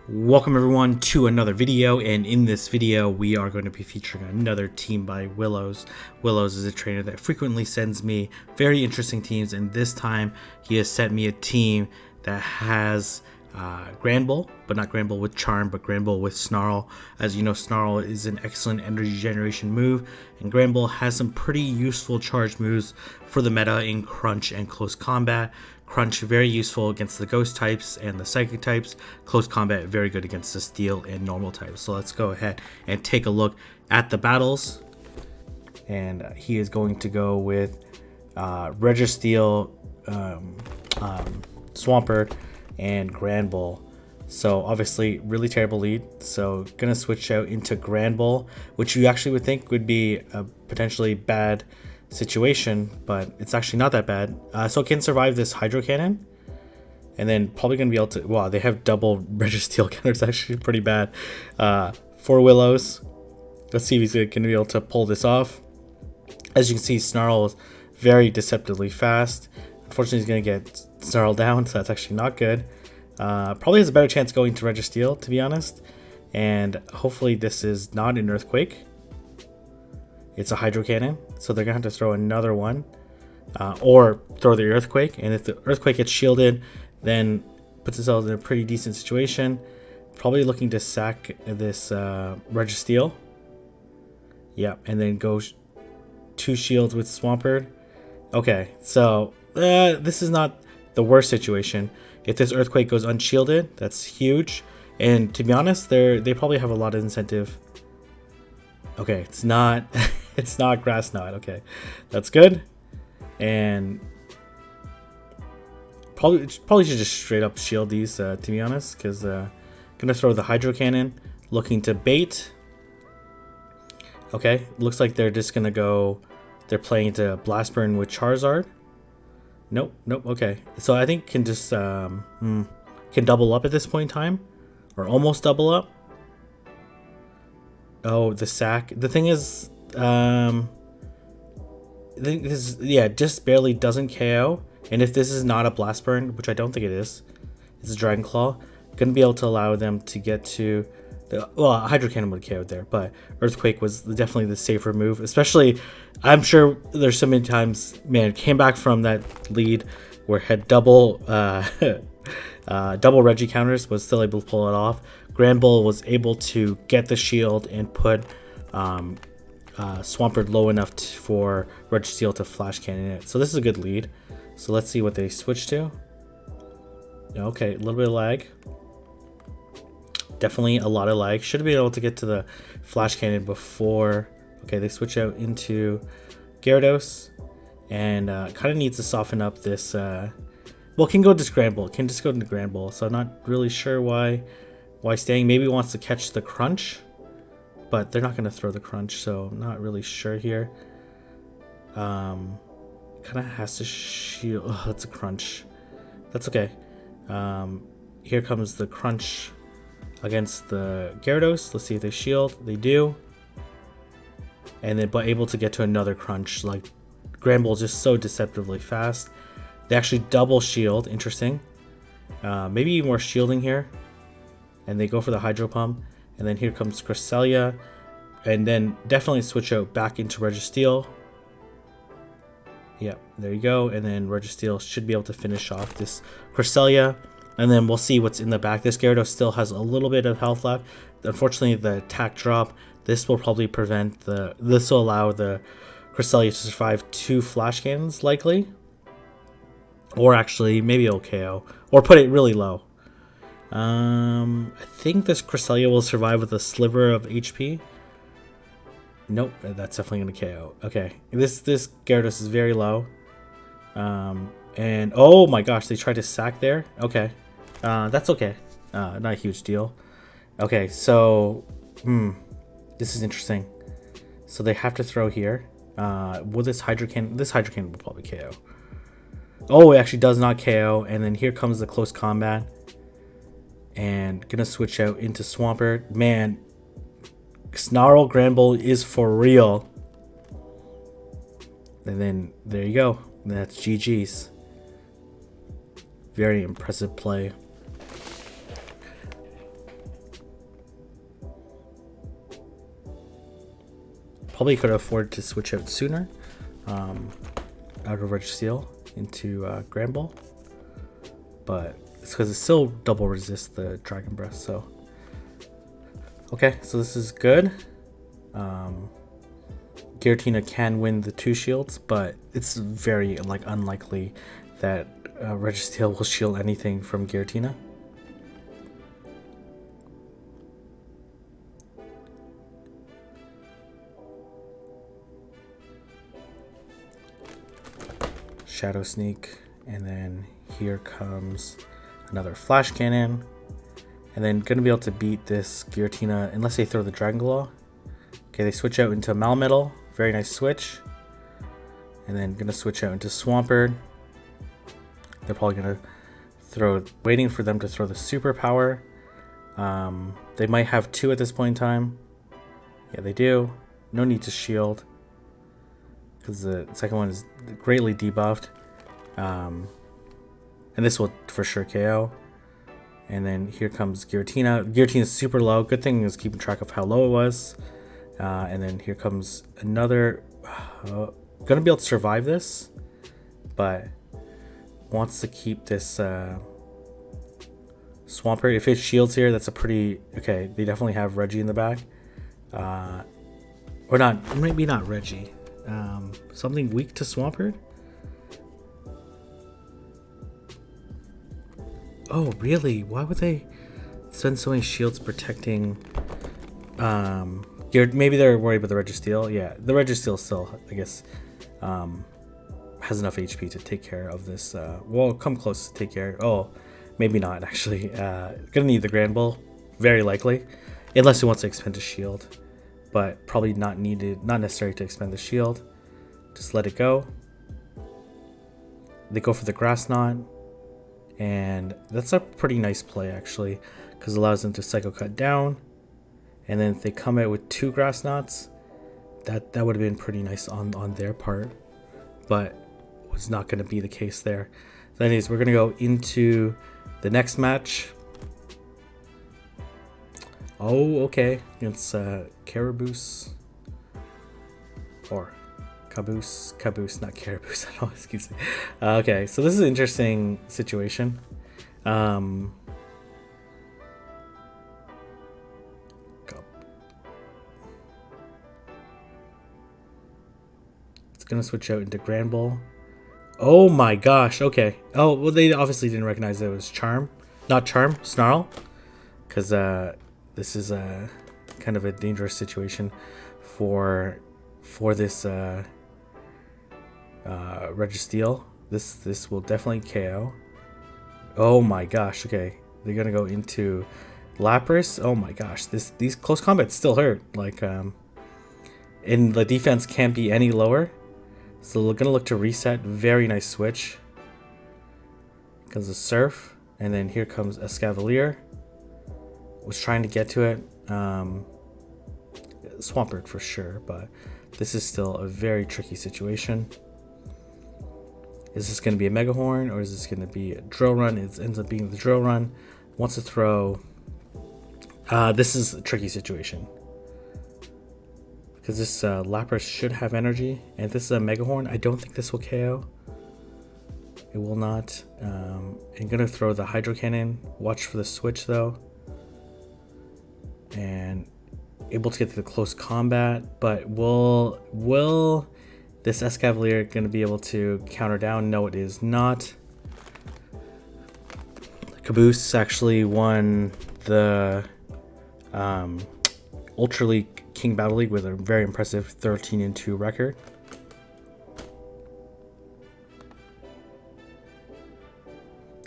Welcome everyone to another video, and in this video we are going to be featuring another team by Willows. Willows is a trainer that frequently sends me very interesting teams, and this time he has sent me a team that has Granbull, but not Granbull with Charm, but Granbull with Snarl. As you know, Snarl is an excellent energy generation move, and Granbull has some pretty useful charge moves for the meta in Crunch and Close Combat. Crunch very useful against the Ghost types and the Psychic types. Close Combat very good against the Steel and Normal types. So let's go ahead and take a look at the battles. And he is going to go with Registeel, Swampert, and Granbull. So obviously really terrible lead, so gonna switch out into Granbull, which you actually would think would be a potentially bad situation, but it's actually not that bad. So it can survive this Hydro Cannon, and then probably gonna be able to, wow, they have double Registeel counters, actually pretty bad for Willows. Let's see if he's gonna be able to pull this off. As you can see, Snarl is very deceptively fast. Unfortunately, he's gonna get Snarl down, so that's actually not good. Probably has a better chance going to Registeel, to be honest. And hopefully this is not an Earthquake. It's a Hydro Cannon, so they're gonna have to throw another one, or throw the Earthquake. And if the Earthquake gets shielded, then puts themselves in a pretty decent situation. Probably looking to sack this Registeel. Yeah, and then go 2 shields with Swampert. Okay, so this is not the worst situation. If this Earthquake goes unshielded, that's huge. And to be honest, they probably have a lot of incentive. Okay, it's not it's not Grass Knot. Okay, that's good. And probably should just straight up shield these, to be honest, because gonna throw the Hydro Cannon, looking to bait. Okay, looks like they're just gonna go. They're playing into Blast Burn with Charizard. Nope. Okay, so I think can just can double up at this point in time, or almost double up. Oh, the sack. The thing is, I think this, yeah, just barely doesn't KO. And if this is not a Blast Burn, which I don't think it is, it's a Dragon Claw, gonna be able to allow them to get to the, well, Hydro Cannon would KO there, but Earthquake was definitely the safer move. Especially, I'm sure there's so many times, man, came back from that lead where had double double Reggie counters, was still able to pull it off. Granbull was able to get the shield and put Swampert low enough for Registeel to Flash Cannon it. So this is a good lead. So let's see what they switch to. Okay, a little bit of lag. Definitely a lot of lag. Should have been able to get to the Flash Cannon before. Okay, they switch out into Gyarados, and kind of needs to soften up this. Well, can go to Granbull. Can just go to Granbull. So I'm not really sure why staying. Maybe wants to catch the Crunch, but they're not going to throw the Crunch, so I'm not really sure here. Kind of has to shield. Oh, that's a Crunch. That's okay. Here comes the Crunch against the Gyarados. Let's see if they shield. They do. And then, but able to get to another Crunch. Like, Granbull is just so deceptively fast. They actually double shield. Interesting. Maybe more shielding here. And they go for the Hydro Pump. And then here comes Cresselia. And then definitely switch out back into Registeel. Yep, there you go. And then Registeel should be able to finish off this Cresselia. And then we'll see what's in the back. This Gyarados still has a little bit of health left. Unfortunately, the attack drop, this will probably prevent the... This will allow the Cresselia to survive 2 Flash Cannons, likely. Or actually, maybe it'll KO. Or put it really low. I think this Cresselia will survive with a sliver of HP. Nope, that's definitely going to KO. Okay, this Gyarados is very low. And oh my gosh, they tried to sack there. Okay, that's okay. Not a huge deal. Okay, so this is interesting. So they have to throw here. Will this Hydro Cannon? This Hydro Cannon will probably KO. Oh, it actually does not KO. And then here comes the Close Combat. And gonna switch out into Swampert. Man, Snarl Granbull is for real. And then there you go. That's GG's. Very impressive play. probably could afford to switch out sooner. Out of Registeel into Granbull, but it's because it still double resists the Dragon Breath. So okay, so this is good. Giratina can win the 2 shields, but it's very unlikely that Registeel will shield anything from Giratina. Shadow Sneak, and then here comes another Flash Cannon, and then gonna be able to beat this Giratina unless they throw the Dragon Claw. Okay, they switch out into Malmetal, very nice switch, and then gonna switch out into Swampert. They're probably gonna throw, waiting for them to throw the Superpower. They might have 2 at this point in time. Yeah, they do. No need to shield, because the second one is greatly debuffed. And this will for sure KO. And then here comes Giratina. Giratina is super low. Good thing is keeping track of how low it was. And then here comes another. Gonna be able to survive this, but wants to keep this Swampert. If it shields here, that's a pretty... Okay, they definitely have Reggie in the back. Or not, maybe not Reggie. Something weak to Swampert? Oh, really? Why would they spend so many shields protecting... maybe they're worried about the Registeel. Yeah, the Registeel still, I guess, has enough HP to take care of this. Well, come close to take care. Oh, maybe not, actually. Gonna need the Granbull, very likely. Unless he wants to expend a shield. But probably not needed, not necessary to expend the shield. Just let it go. They go for the Grass Knot. And that's a pretty nice play, actually, because it allows them to Psycho Cut down. And then if they come out with 2 Grass Knots, that would have been pretty nice on their part. But was not going to be the case there. So anyways, we're going to go into the next match. Oh, okay. It's Caraboose. Or Caboose, not Caraboose. I don't know, excuse me. Okay, so this is an interesting situation. It's gonna switch out into Granbull. Oh my gosh, okay. Oh, well, they obviously didn't recognize that it was Snarl. Because this is a kind of a dangerous situation for this Registeel. This will definitely KO. Oh my gosh, okay. They're gonna go into Lapras. Oh my gosh, these close combats still hurt. Like and the defense can't be any lower. So we're gonna look to reset. Very nice switch. Comes a Surf, and then here comes a Escavalier. Was trying to get to it. Swampert for sure, but this is still a very tricky situation. Is this going to be a Mega Horn, or is this going to be a Drill Run? It ends up being the Drill Run. Wants to throw... this is a tricky situation. Because this Lapras should have energy. And if this is a Mega Horn, I don't think this will KO. It will not. I'm going to throw the Hydro Cannon. Watch for the switch, though. And able to get to the close combat. But will this Escavalier going to be able to counter down? No, it is not. Caboose actually won the Ultra League King Battle League with a very impressive 13-2 record.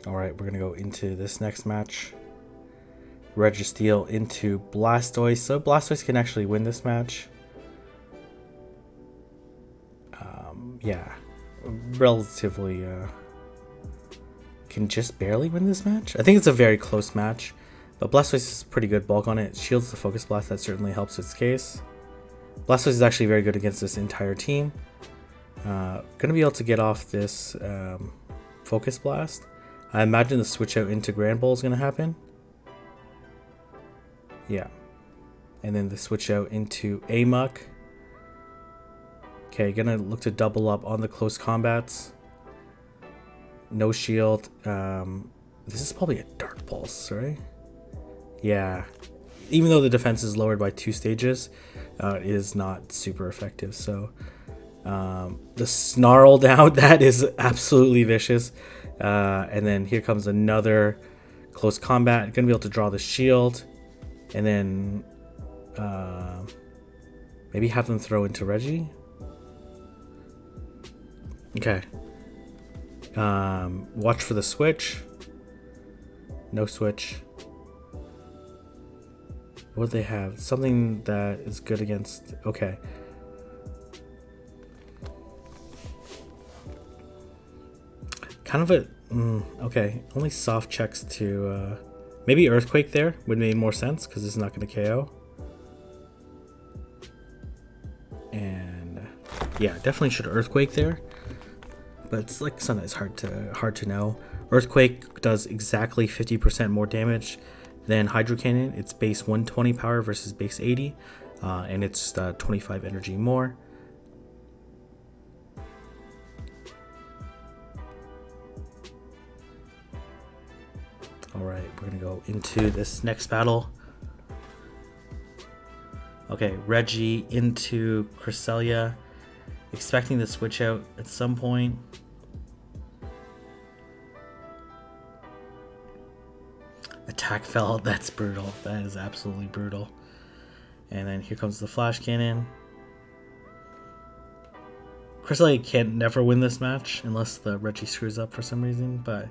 Alright, we're going to go into this next match. Registeel into Blastoise. So Blastoise can actually win this match. Yeah, relatively can just barely win this match. I think it's a very close match, but Blastoise is pretty good bulk on it. Shields the Focus Blast, that certainly helps its case. Blastoise is actually very good against this entire team. Gonna be able to get off this Focus Blast. I imagine the switch out into Granbull is gonna happen. Yeah, and then the switch out into Amok. Okay, gonna look to double up on the close combats. No shield. This is probably a Dark Pulse, right? Yeah. Even though the defense is lowered by 2 stages, it is not super effective. So the Snarl down, that is absolutely vicious. And then here comes another close combat. Gonna be able to draw the shield. And then maybe have them throw into Reggie. Okay. Watch for the switch. No switch. What do they have? Something that is good against... Okay. Kind of a... okay. Only soft checks to... maybe Earthquake there would make more sense because this is not going to KO. And... yeah, definitely should Earthquake there. But it's like sometimes hard to know. Earthquake does exactly 50% more damage than Hydro Cannon. It's base 120 power versus base 80, and it's 25 energy more. All right, we're gonna go into this next battle. Okay, Reggie into Cresselia, expecting to switch out at some point. Attack fell. That's brutal. That is absolutely brutal. And then here comes the Flash Cannon. Cresselia can't never win this match unless the Reggie screws up for some reason, but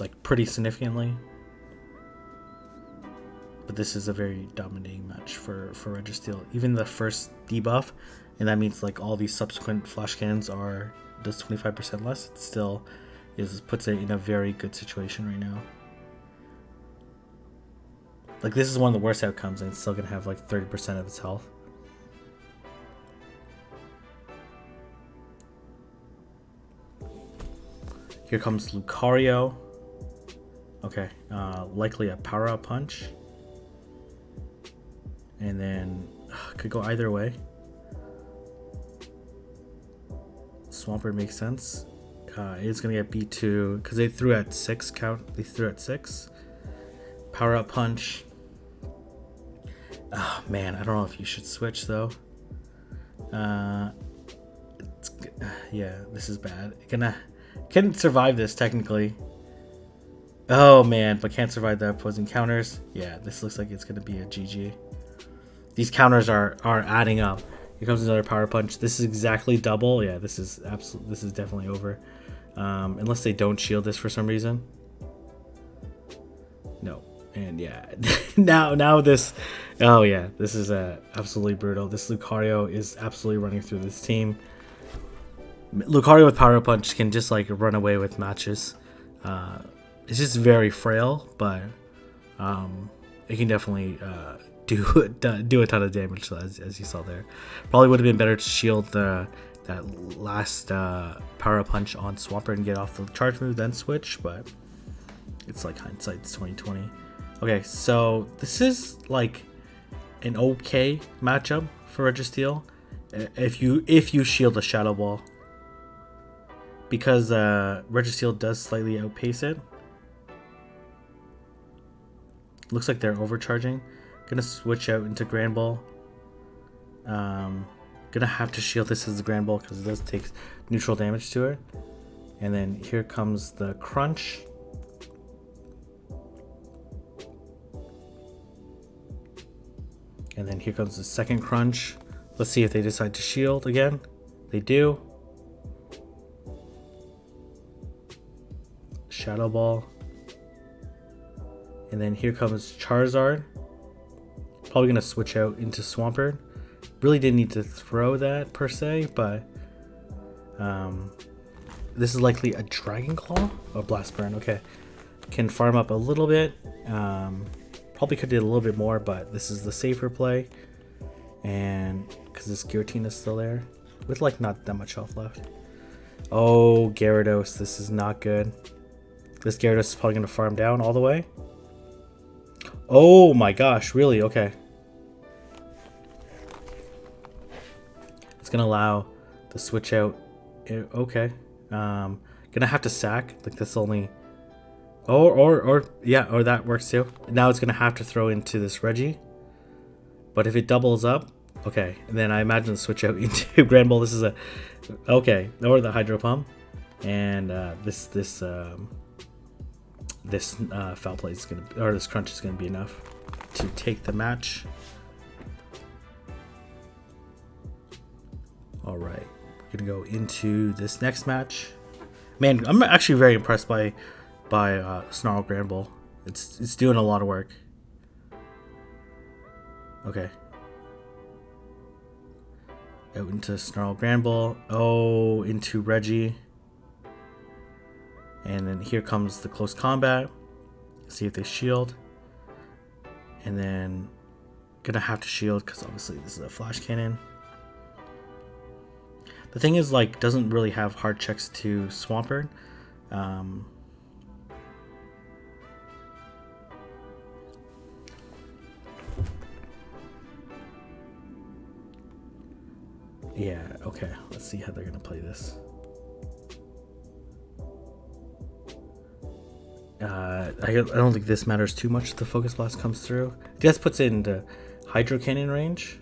like pretty significantly. But this is a very dominating match for Registeel. Even the first debuff, and that means like all these subsequent Flash Cannons are does 25% less. It still puts it in a very good situation right now. Like, this is one of the worst outcomes, and it's still going to have, like, 30% of its health. Here comes Lucario. Okay, likely a power-up punch. And then, could go either way. Swampert makes sense. It's going to get B2, because they threw at 6 count. They threw at 6. Power-up punch. Oh man, I don't know if you should switch though. Yeah, this is bad. Can survive this technically. Oh man, but can't survive the opposing counters. Yeah, this looks like it's gonna be a GG. These counters are adding up. Here comes another power punch. This is exactly double. Yeah, this is definitely over. Unless they don't shield this for some reason. No. And yeah, now this, oh yeah, this is absolutely brutal. This Lucario is absolutely running through this team. Lucario with Power Punch can just like run away with matches. It's just very frail, but it can definitely do a ton of damage, as you saw there. Probably would have been better to shield that last Power Punch on Swampert and get off the charge move, then switch, but it's like hindsight's 2020. Okay, so this is like an okay matchup for Registeel if you shield a Shadow Ball, because Registeel does slightly outpace it. Looks like they're overcharging. Gonna switch out into Granbull. Gonna have to shield this as the Granbull because it does take neutral damage to it. And then here comes the Crunch. And then here comes the second Crunch. Let's see if they decide to shield again. They do. Shadow Ball. And then here comes Charizard. Probably going to switch out into Swampert. Really didn't need to throw that per se, but this is likely a Dragon Claw or Blast Burn. Okay. Can farm up a little bit. Probably could do a little bit more, but this is the safer play. And because this Giratina is still there with like not that much health left. Oh, Gyarados, this is not good. This Gyarados is probably going to farm down all the way. Oh my gosh, really? Okay. It's going to allow The switch out. Okay. Gonna have to sack. Like this only. Or yeah, or that works too. Now it's gonna have to throw into this Reggie. But if it doubles up, okay, and then I imagine the switch out into Granbull. This is a okay, or the Hydro Pump, and this foul play is gonna, or this crunch is gonna be enough to take the match. All right, we're gonna go into this next match. Man, I'm actually very impressed by Snarl Granbull. It's doing a lot of work. Okay. Out into Snarl Granbull. Oh, into Reggie. And then here comes the close combat. See if they shield. And then gonna have to shield because obviously this is a flash cannon. The thing is, like, doesn't really have hard checks to Swampert. Yeah, okay. Let's see how they're gonna play this. I don't think this matters too much if the Focus Blast comes through. Just puts it into Hydro Cannon range.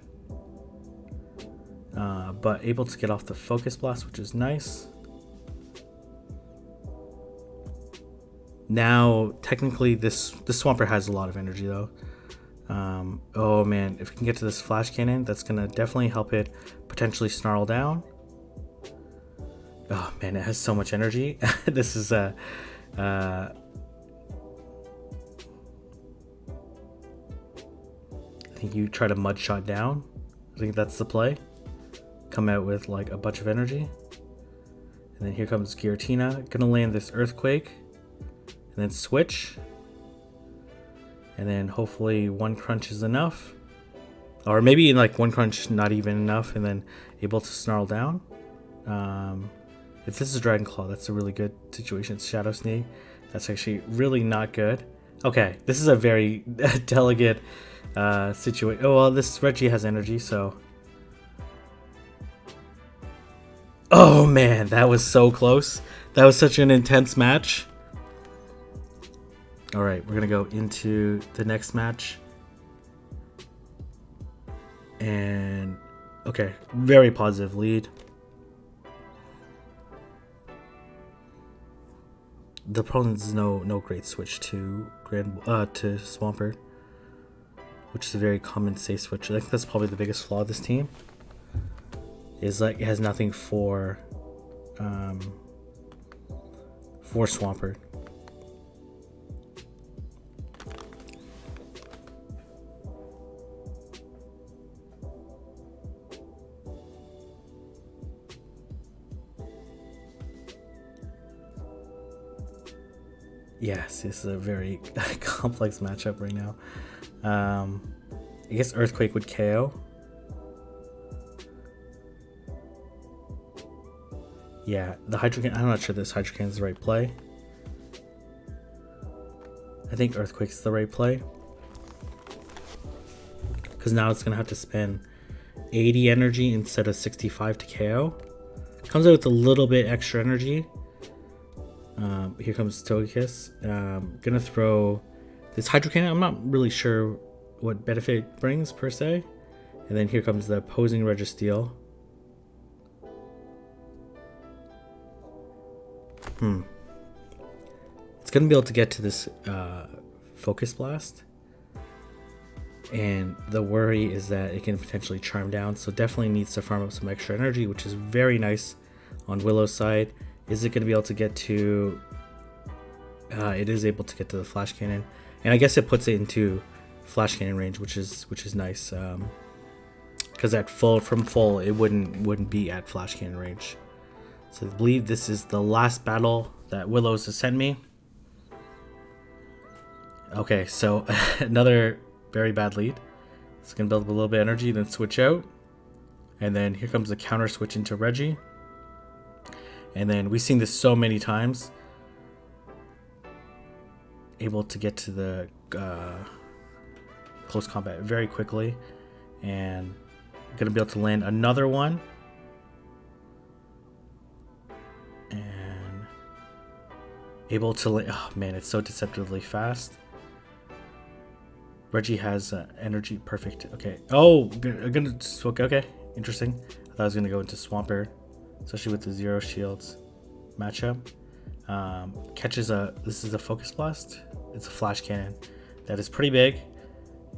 But able to get off the Focus Blast, which is nice. Now, technically, this Swampert has a lot of energy, though. Oh, man. If we can get to this Flash Cannon, that's going to definitely help it potentially snarl down. Oh, man, it has so much energy. This is I think you try to Mud Shot down. I think that's the play. Come out with like a bunch of energy. And then here comes Giratina. Gonna land this Earthquake. And then switch. And then hopefully one crunch is enough. Or maybe like one crunch not even enough, and then able to snarl down. If this is Dragon Claw, that's a really good situation. It's Shadow Sneak. That's actually really not good. Okay, this is a very delicate situation. Oh, well, this Reggie has energy, so... Oh, man, that was so close. That was such an intense match. All right, we're going to go into the next match. And, okay, very positive lead. The problem is no great switch to Swampert, which is a very common safe switch. I think that's probably the biggest flaw of this team. Is like it has nothing for Swampert. Yes, this is a very complex matchup right now. I guess Earthquake would KO. Yeah, the Hydro Cannon, I'm not sure this Hydro Cannon is the right play. I think Earthquake's the right play. Because now it's going to have to spend 80 energy instead of 65 to KO. Comes out with a little bit extra energy. Here comes Togekiss. Gonna throw this Hydro Cannon. I'm not really sure what benefit it brings per se. And then here comes the opposing Registeel. It's gonna be able to get to this Focus Blast. And the worry is that it can potentially charm down. So definitely needs to farm up some extra energy, which is very nice on Willow's side. Is it going to be able to get to... it is able to get to the Flash Cannon. And I guess it puts it into Flash Cannon range, which is nice. Because from full, it wouldn't be at Flash Cannon range. So I believe this is the last battle that Willows has sent me. Okay, so another very bad lead. It's going to build up a little bit of energy, then switch out. And then here comes the counter switch into Reggie. And then we've seen this so many times. Able to get to the close combat very quickly. And gonna be able to land another one. Able to, oh man, it's so deceptively fast. Reggie has energy, perfect. Okay. Oh, okay, interesting. I thought I was gonna go into Swampert, especially with the 0 shields matchup. Catches this is a Focus Blast. It's a flash cannon that is pretty big,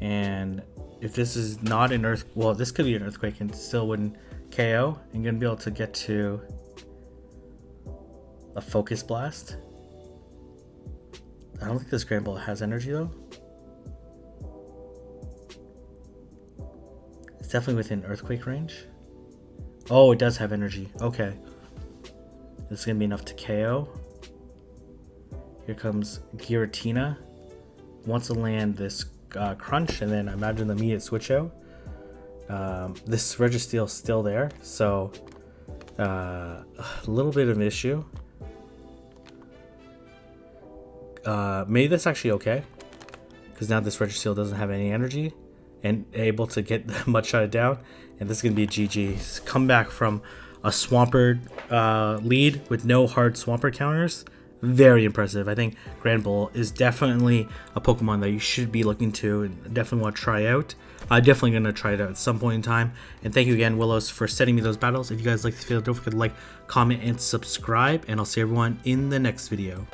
and if this is not an well, this could be an Earthquake and still wouldn't KO, and gonna be able to get to a Focus Blast. I don't think this Granbull has energy though. It's definitely within Earthquake range. Oh, it does have energy. Okay. This is gonna be enough to KO. Here comes Giratina. Wants to land this Crunch, and then I imagine the immediate switch out. This Registeel's still there, so a little bit of an issue. Maybe that's actually okay, because now this Registeel doesn't have any energy and able to get the Mudshot down, and this is going to be a GG. Come back from a Swampert lead with no hard Swampert counters. Very impressive. I think Granbull is definitely a Pokemon that you should be looking to and definitely want to try out. I'm definitely going to try it out at some point in time. And thank you again, Willows, for sending me those battles. If you guys like this video, don't forget to like, comment, and subscribe. And I'll see everyone in the next video.